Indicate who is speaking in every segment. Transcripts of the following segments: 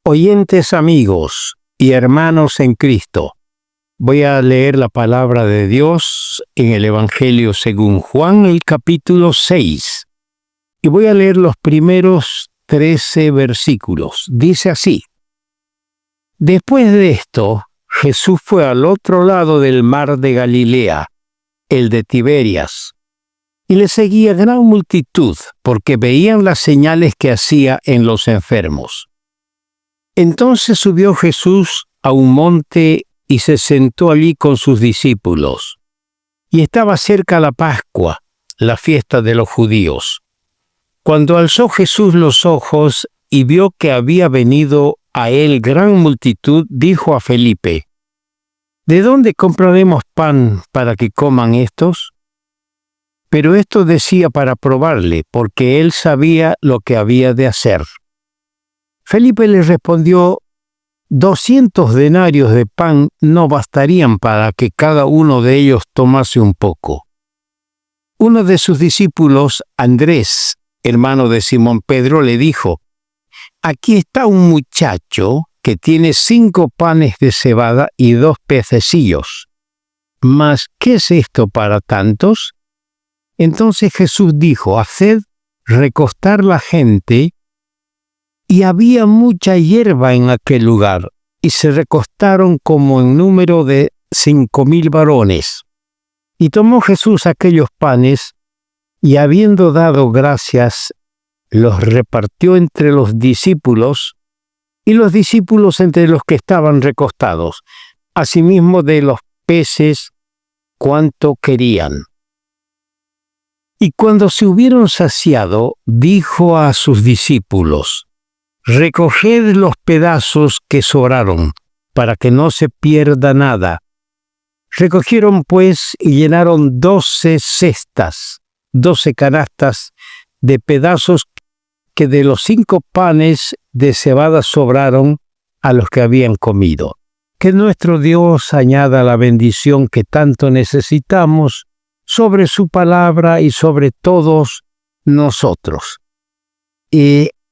Speaker 1: Oyentes amigos y hermanos en Cristo, voy a leer la palabra de Dios en el Evangelio según Juan, el capítulo 6. Y voy a leer los primeros 13 versículos. Dice así: Después de esto, Jesús fue al otro lado del mar de Galilea, el de Tiberias, y le seguía gran multitud, porque veían las señales que hacía en los enfermos. Entonces subió Jesús a un monte y se sentó allí con sus discípulos. Y estaba cerca la Pascua, la fiesta de los judíos. Cuando alzó Jesús los ojos y vio que había venido a él gran multitud, dijo a Felipe: ¿De dónde compraremos pan para que coman estos? Pero esto decía para probarle, porque él sabía lo que había de hacer. Felipe le respondió: 200 denarios de pan no bastarían para que cada uno de ellos tomase un poco. Uno de sus discípulos, Andrés, hermano de Simón Pedro, le dijo: Aquí está un muchacho que tiene 5 panes de cebada y 2 pececillos. ¿Mas qué es esto para tantos? Entonces Jesús dijo: Haced recostar la gente. Y había mucha hierba en aquel lugar, y se recostaron como en número de 5,000 varones. Y tomó Jesús aquellos panes, y habiendo dado gracias, los repartió entre los discípulos, y los discípulos entre los que estaban recostados, asimismo de los peces cuanto querían. Y cuando se hubieron saciado, dijo a sus discípulos: Recoged los pedazos que sobraron, para que no se pierda nada. Recogieron pues y llenaron 12 cestas, 12 canastas de pedazos que de los 5 panes de cebada sobraron a los que habían comido. Que nuestro Dios añada la bendición que tanto necesitamos sobre su palabra y sobre todos nosotros.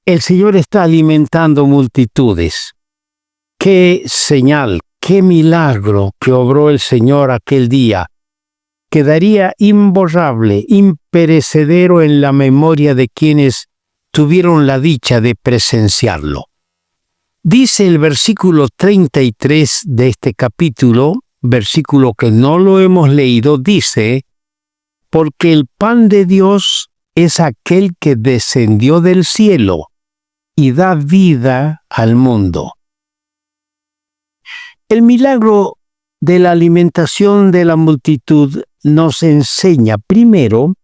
Speaker 1: El Señor está alimentando multitudes. Qué señal, qué milagro que obró el Señor aquel día. Quedaría imborrable, imperecedero en la memoria de quienes tuvieron la dicha de presenciarlo. Dice el versículo 33 de este capítulo, versículo que no lo hemos leído, dice: Porque el pan de Dios es aquel que descendió del cielo y da vida al mundo. El milagro de la alimentación de la multitud nos enseña primero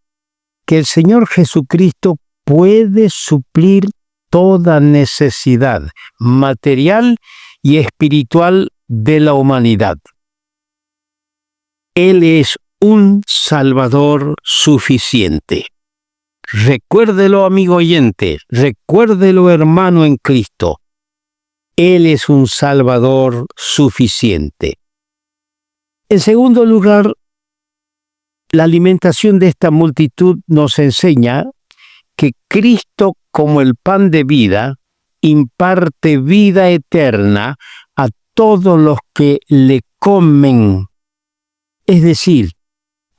Speaker 1: que el Señor Jesucristo puede suplir toda necesidad material y espiritual de la humanidad. Él es un Salvador suficiente. Recuérdelo, amigo oyente, recuérdelo, hermano en Cristo. Él es un Salvador suficiente. En segundo lugar, la alimentación de esta multitud nos enseña que Cristo, como el pan de vida, imparte vida eterna a todos los que le comen, es decir,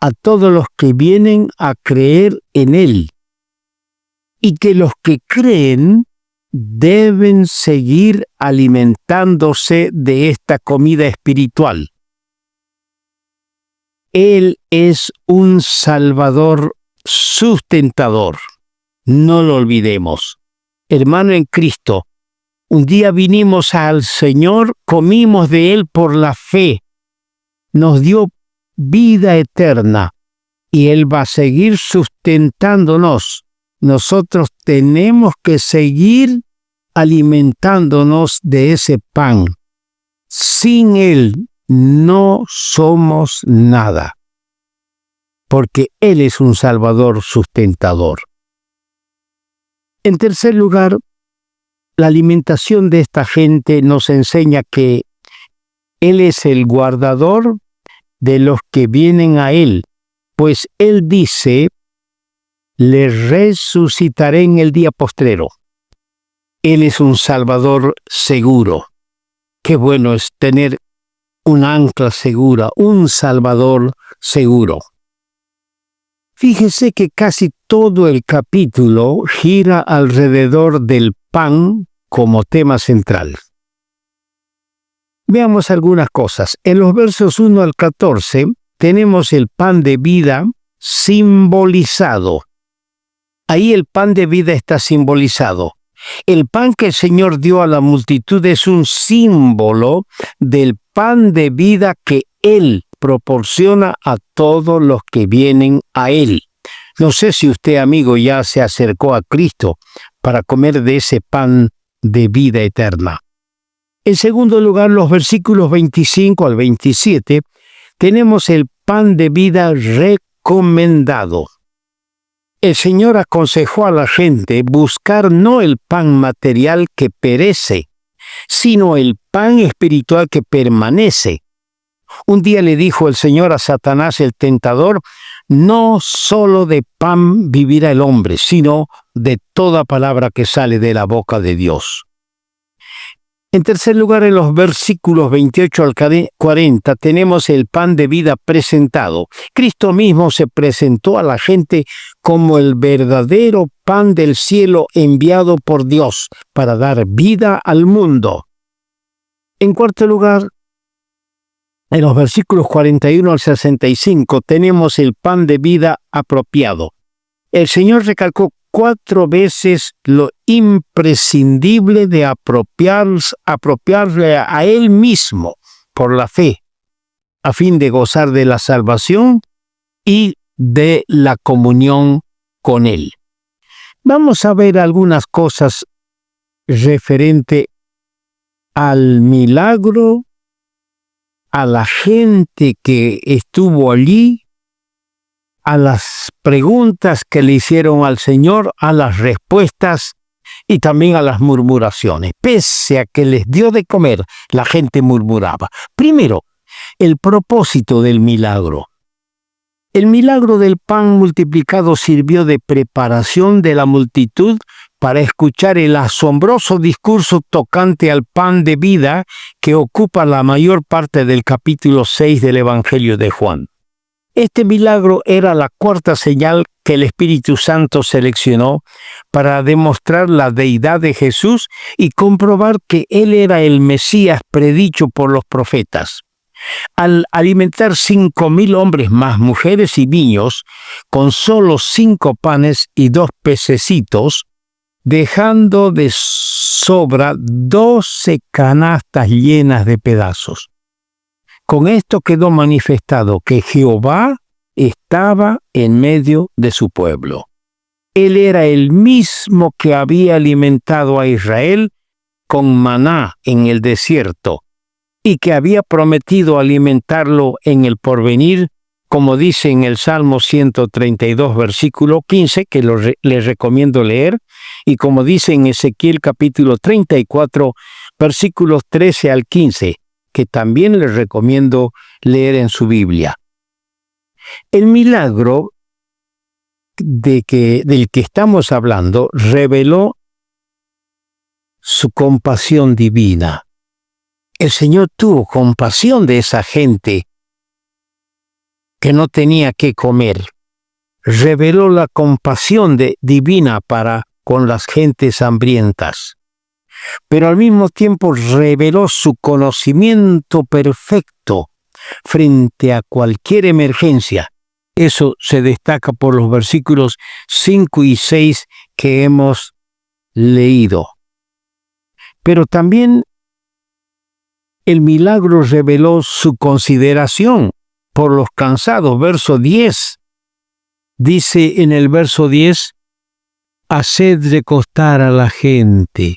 Speaker 1: a todos los que vienen a creer en Él. Y que los que creen deben seguir alimentándose de esta comida espiritual. Él es un Salvador sustentador. No lo olvidemos. Hermano en Cristo, un día vinimos al Señor, comimos de Él por la fe. Nos dio vida eterna y Él va a seguir sustentándonos. Nosotros tenemos que seguir alimentándonos de ese pan. Sin Él no somos nada, porque Él es un Salvador sustentador. En tercer lugar, la alimentación de esta gente nos enseña que Él es el guardador de los que vienen a Él, pues Él dice: le resucitaré en el día postrero. Él es un Salvador seguro. Qué bueno es tener un ancla segura, un Salvador seguro. Fíjese que casi todo el capítulo gira alrededor del pan como tema central. Veamos algunas cosas. En los versos 1 al 14 tenemos el pan de vida simbolizado. Ahí el pan de vida está simbolizado. El pan que el Señor dio a la multitud es un símbolo del pan de vida que Él proporciona a todos los que vienen a Él. No sé si usted, amigo, ya se acercó a Cristo para comer de ese pan de vida eterna. En segundo lugar, los versículos 25 al 27, tenemos el pan de vida recomendado. El Señor aconsejó a la gente buscar no el pan material que perece, sino el pan espiritual que permanece. Un día le dijo el Señor a Satanás el tentador, no solo de pan vivirá el hombre, sino de toda palabra que sale de la boca de Dios. En tercer lugar, en los versículos 28 al 40, tenemos el pan de vida presentado. Cristo mismo se presentó a la gente como el verdadero pan del cielo enviado por Dios para dar vida al mundo. En cuarto lugar, en los versículos 41 al 65, tenemos el pan de vida apropiado. El Señor recalcó 4 veces lo imprescindible de apropiarle a Él mismo por la fe, a fin de gozar de la salvación y de la comunión con Él. Vamos a ver algunas cosas referente al milagro, a la gente que estuvo allí, a las preguntas que le hicieron al Señor, a las respuestas y también a las murmuraciones. Pese a que les dio de comer, la gente murmuraba. Primero, el propósito del milagro. El milagro del pan multiplicado sirvió de preparación de la multitud para escuchar el asombroso discurso tocante al pan de vida que ocupa la mayor parte del capítulo 6 del Evangelio de Juan. Este milagro era la 4ª señal que el Espíritu Santo seleccionó para demostrar la deidad de Jesús y comprobar que Él era el Mesías predicho por los profetas. Al alimentar 5,000 hombres más mujeres y niños con solo 5 panes y 2 pececitos, dejando de sobra 12 canastas llenas de pedazos. Con esto quedó manifestado que Jehová estaba en medio de su pueblo. Él era el mismo que había alimentado a Israel con maná en el desierto y que había prometido alimentarlo en el porvenir, como dice en el Salmo 132, versículo 15, que les recomiendo leer, y como dice en Ezequiel capítulo 34, versículos 13 al 15, que también les recomiendo leer en su Biblia. El milagro del que estamos hablando reveló su compasión divina. El Señor tuvo compasión de esa gente que no tenía qué comer. Reveló la compasión divina para con las gentes hambrientas. Pero al mismo tiempo reveló su conocimiento perfecto frente a cualquier emergencia. Eso se destaca por los versículos 5 y 6 que hemos leído. Pero también el milagro reveló su consideración por los cansados. Verso 10. Dice en el verso 10, haced recostar a la gente.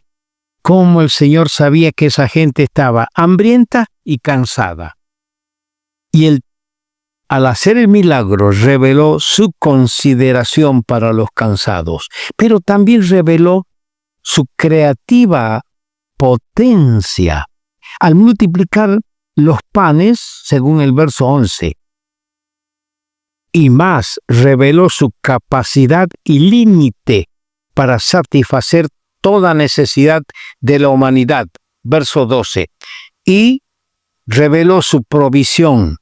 Speaker 1: Como el Señor sabía que esa gente estaba hambrienta y cansada. Y Él, al hacer el milagro, reveló su consideración para los cansados, pero también reveló su creativa potencia al multiplicar los panes, según el verso 11. Y más, reveló su capacidad y límite para satisfacer toda necesidad de la humanidad. Verso 12. Y reveló su provisión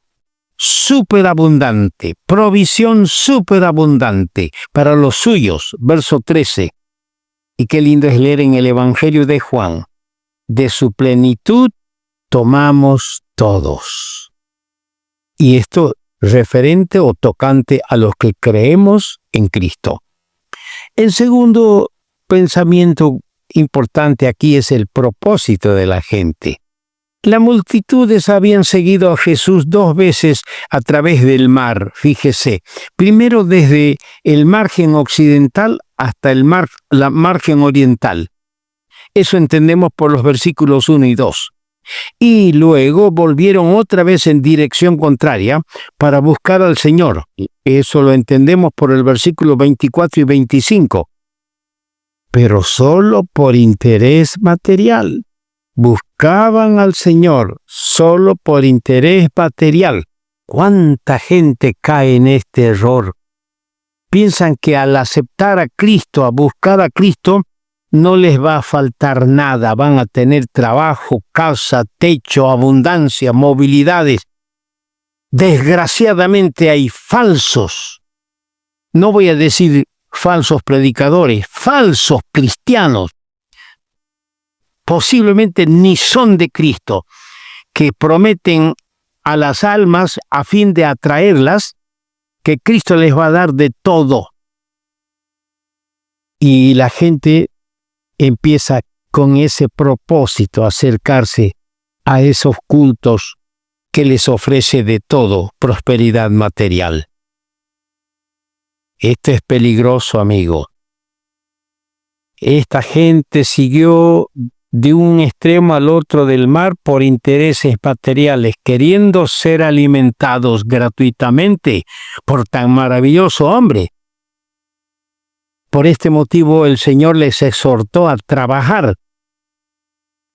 Speaker 1: superabundante, provisión superabundante para los suyos. Verso 13. Y qué lindo es leer en el Evangelio de Juan. De su plenitud tomamos todos. Y esto referente o tocante a los que creemos en Cristo. El segundo pensamiento importante aquí es el propósito de la gente. Las multitudes habían seguido a Jesús 2 veces a través del mar, fíjese. Primero desde el margen occidental hasta la margen oriental. Eso entendemos por los versículos 1 y 2. Y luego volvieron otra vez en dirección contraria para buscar al Señor. Eso lo entendemos por el versículo 24 y 25. Pero solo por interés material. Buscaban al Señor solo por interés material. ¿Cuánta gente cae en este error? Piensan que al aceptar a Cristo, a buscar a Cristo, no les va a faltar nada. Van a tener trabajo, casa, techo, abundancia, movilidades. Desgraciadamente hay falsos, no voy a decir falsos predicadores, falsos cristianos, posiblemente ni son de Cristo, que prometen a las almas a fin de atraerlas que Cristo les va a dar de todo. Y la gente empieza con ese propósito a acercarse a esos cultos que les ofrece de todo prosperidad material. Esto es peligroso, amigo. Esta gente siguió de un extremo al otro del mar por intereses materiales, queriendo ser alimentados gratuitamente por tan maravilloso hombre. Por este motivo el Señor les exhortó a trabajar,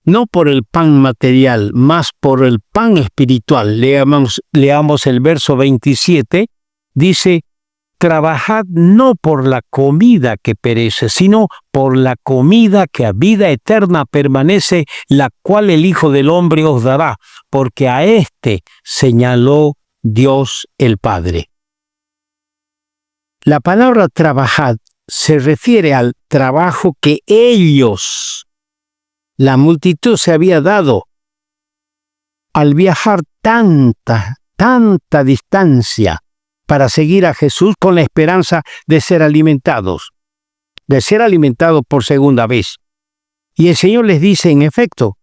Speaker 1: no por el pan material, más por el pan espiritual. Leamos el verso 27, dice: trabajad no por la comida que perece, sino por la comida que a vida eterna permanece, la cual el Hijo del Hombre os dará, porque a éste señaló Dios el Padre. La palabra trabajad se refiere al trabajo que ellos, la multitud, se había dado al viajar tanta distancia para seguir a Jesús con la esperanza de ser alimentados por segunda vez. Y el Señor les dice, en efecto,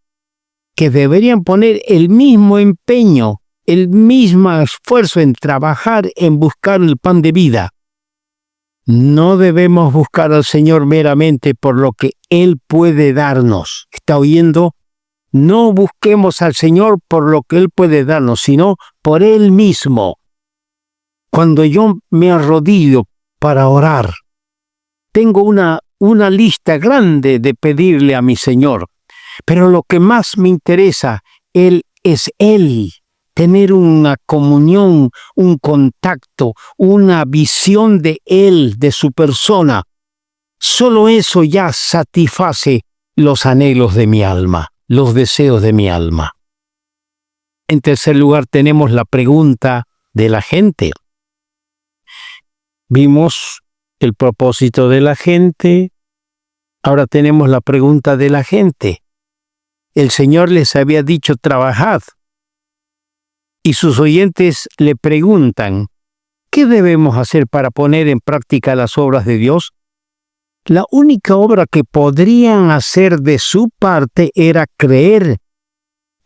Speaker 1: que deberían poner el mismo empeño, el mismo esfuerzo en trabajar, en buscar el pan de vida. No debemos buscar al Señor meramente por lo que Él puede darnos. ¿Está oyendo? No busquemos al Señor por lo que Él puede darnos, sino por Él mismo. Cuando yo me arrodillo para orar, tengo una lista grande de pedirle a mi Señor, pero lo que más me interesa es Él. Tener una comunión, un contacto, una visión de Él, de su persona. Solo eso ya satisface los anhelos de mi alma, los deseos de mi alma. En tercer lugar, tenemos la pregunta de la gente. Vimos el propósito de la gente. Ahora tenemos la pregunta de la gente. El Señor les había dicho: trabajad. Y sus oyentes le preguntan: ¿qué debemos hacer para poner en práctica las obras de Dios? La única obra que podrían hacer de su parte era creer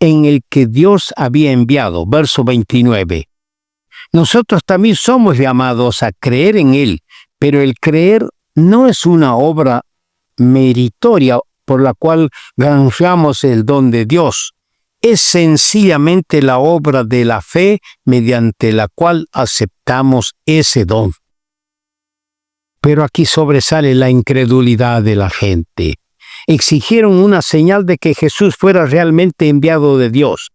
Speaker 1: en el que Dios había enviado. Verso 29. Nosotros también somos llamados a creer en Él, pero el creer no es una obra meritoria por la cual granjeamos el don de Dios. Es sencillamente la obra de la fe mediante la cual aceptamos ese don. Pero aquí sobresale la incredulidad de la gente. Exigieron una señal de que Jesús fuera realmente enviado de Dios.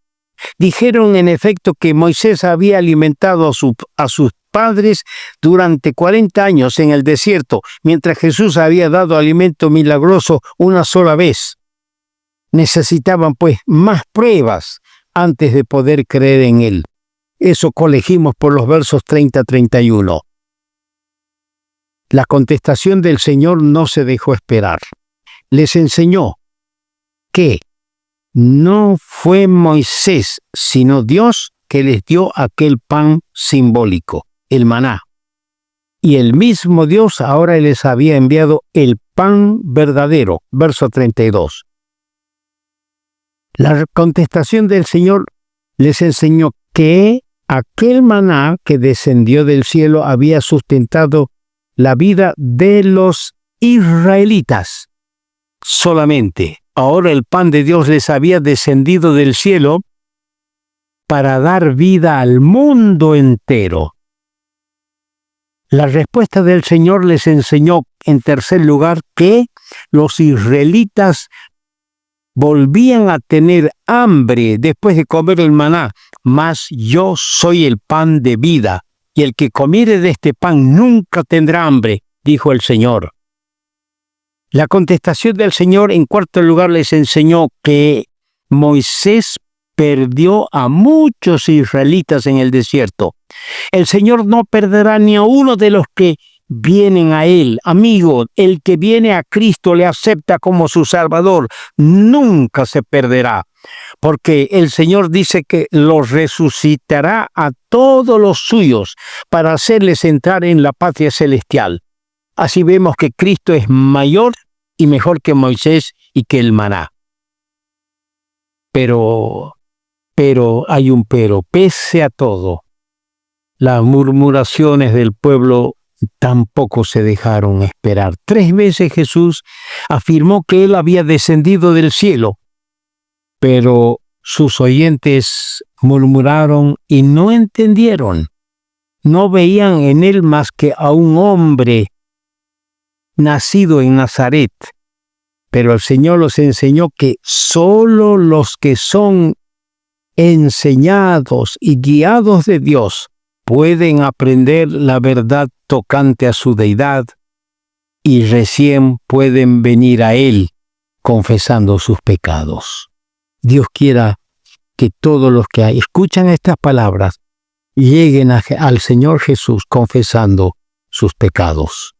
Speaker 1: Dijeron en efecto que Moisés había alimentado a sus padres durante 40 años en el desierto, mientras Jesús había dado alimento milagroso una sola vez. Necesitaban pues más pruebas antes de poder creer en él. Eso colegimos por los versos 30-31. La contestación del Señor no se dejó esperar. Les enseñó que no fue Moisés, sino Dios que les dio aquel pan simbólico, el maná. Y el mismo Dios ahora les había enviado el pan verdadero, verso 32. La contestación del Señor les enseñó que aquel maná que descendió del cielo había sustentado la vida de los israelitas solamente. Ahora el pan de Dios les había descendido del cielo para dar vida al mundo entero. La respuesta del Señor les enseñó, en tercer lugar, que los israelitas volvían a tener hambre después de comer el maná. Mas yo soy el pan de vida, y el que comiere de este pan nunca tendrá hambre, dijo el Señor. La contestación del Señor, en cuarto lugar, les enseñó que Moisés perdió a muchos israelitas en el desierto. El Señor no perderá ni a uno de los que vienen a Él. Amigo, el que viene a Cristo le acepta como su Salvador, nunca se perderá, porque el Señor dice que los resucitará a todos los suyos para hacerles entrar en la patria celestial. Así vemos que Cristo es mayor y mejor que Moisés y que el maná. Pero hay un pero. Pese a todo, las murmuraciones del pueblo tampoco se dejaron esperar. 3 veces Jesús afirmó que Él había descendido del cielo, pero sus oyentes murmuraron y no entendieron. No veían en Él más que a un hombre nacido en Nazaret. Pero el Señor los enseñó que solo los que son enseñados y guiados de Dios pueden aprender la verdad tocante a su deidad y recién pueden venir a Él confesando sus pecados. Dios quiera que todos los que escuchan estas palabras lleguen al Señor Jesús confesando sus pecados.